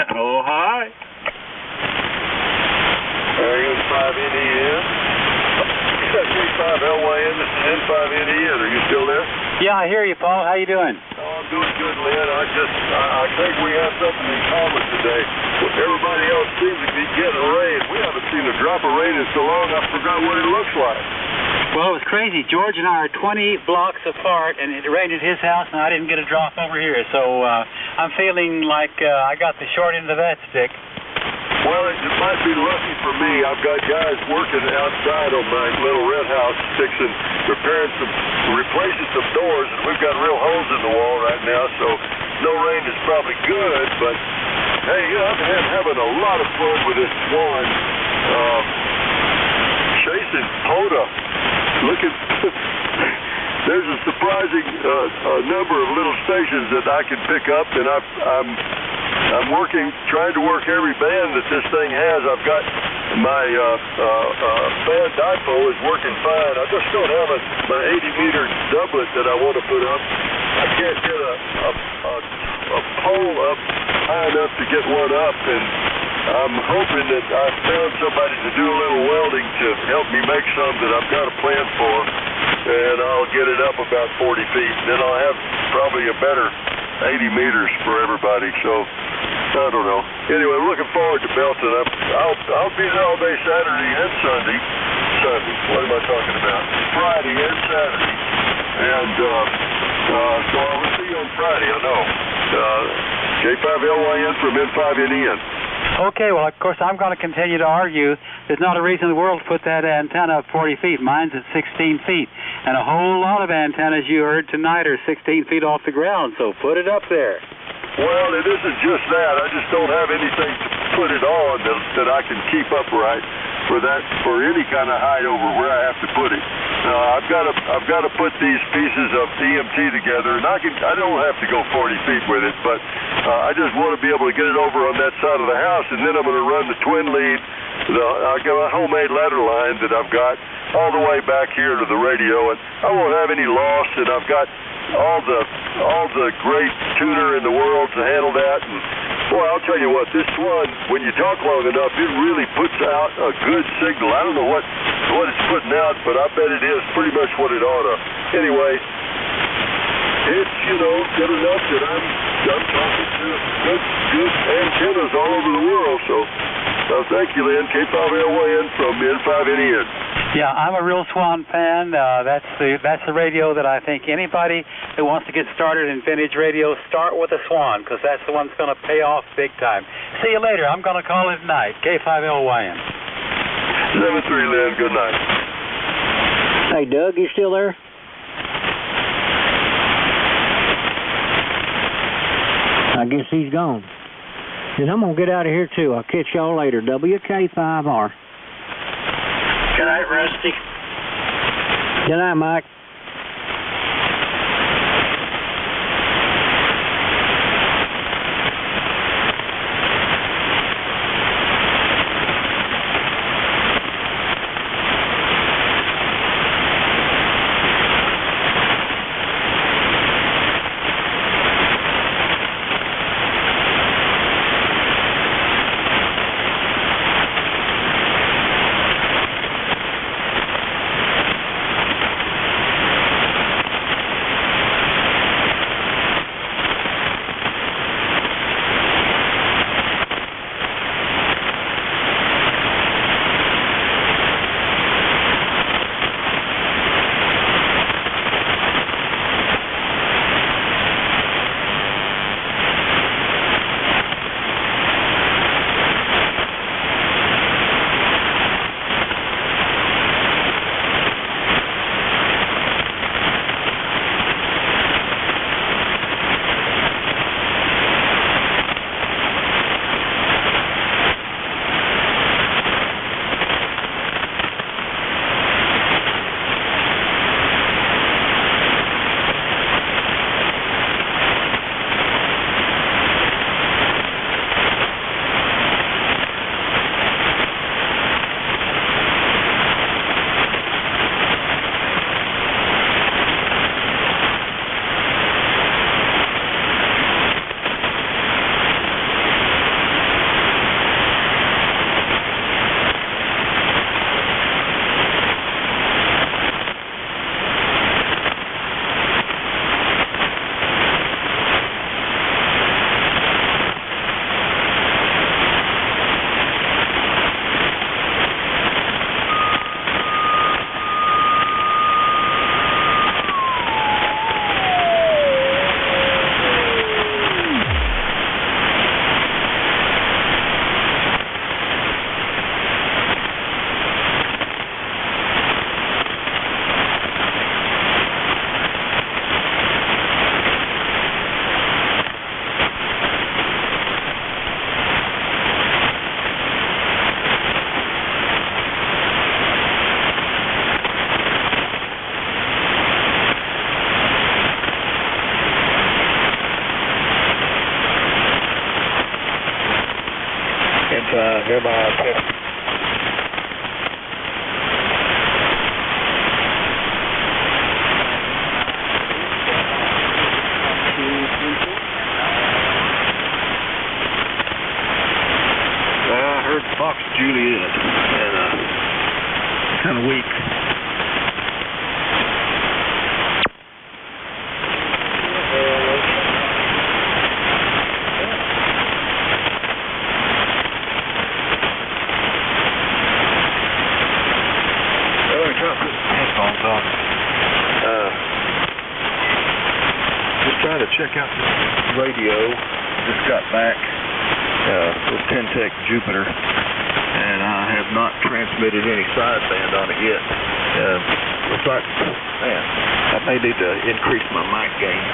Aloha. Area 5NEN. K5LYN, this is N5NEN. Are you still there? Yeah, I hear you, Paul. How you doing? Oh, I'm doing good, Lynn. I think we have something in common today. Everybody else seems to be getting rain. We haven't seen a drop of rain in so long, I forgot what it looks like. Well, it was crazy. George and I are 20 blocks apart, and it rained at his house, and I didn't get a drop over here. So I'm feeling like I got the short end of that stick. Well, it might be lucky for me. I've got guys working outside on my little red house, replacing some doors, and we've got real holes in the wall right now, so no rain is probably good, but hey, I'm having a lot of fun with this swan chasing POTA. There's a surprising number of little stations that I can pick up, and I'm trying to work every band that this thing has. I've got my band dipole is working fine. I just don't have my 80-meter doublet that I want to put up. I can't get a pole up high enough to get one up, and I'm hoping that I found somebody to do a little welding to help me make some that I've got a plan for, and I'll get it up about 40 feet. Then I'll have probably a better 80 meters for everybody, so I don't know. Anyway, I'm looking forward to belting up. I'll be there all day Saturday and Sunday. What am I talking about? Friday and Saturday. And so I will see you on Friday, I know. K5LYN from N5NEN. Okay, well, of course, I'm going to continue to argue there's not a reason in the world to put that antenna up 40 feet. Mine's at 16 feet. And a whole lot of antennas you heard tonight are 16 feet off the ground, so put it up there. Well, it isn't just that. I just don't have anything to put it on that I can keep upright for any kind of height over where I have to put it. I've got to put these pieces of EMT together, and I don't have to go 40 feet with it, but I just want to be able to get it over on that side of the house, and then I'm going to run the twin lead. I got a homemade ladder line that I've got all the way back here to the radio, and I won't have any loss, and I've got all the great tuner in the world to handle that. And boy, I'll tell you what, this one, when you talk long enough, it really puts out a good signal. I don't know what it's putting out, but I bet it is pretty much what it ought to. Anyway, it's, good enough that I'm talking to good antennas all over the world. So thank you, Lynn. K5LYN from N5NEN. Yeah, I'm a real Swan fan. That's the radio that I think anybody who wants to get started in vintage radio, start with a Swan, because that's the one that's going to pay off big time. See you later. I'm going to call it night. K5LYN. 7-3, Lynn. Good night. Hey, Doug, you still there? I guess he's gone. Then I'm going to get out of here, too. I'll catch y'all later. WK5R. Good night, Rusty. Good night, Mike. kind of weak. Headphones on. Just trying to check out this radio. Just got back with Pentec Jupiter, and I have not transmitted any sideband on it yet. Looks like, man, I may need to increase my mic gain.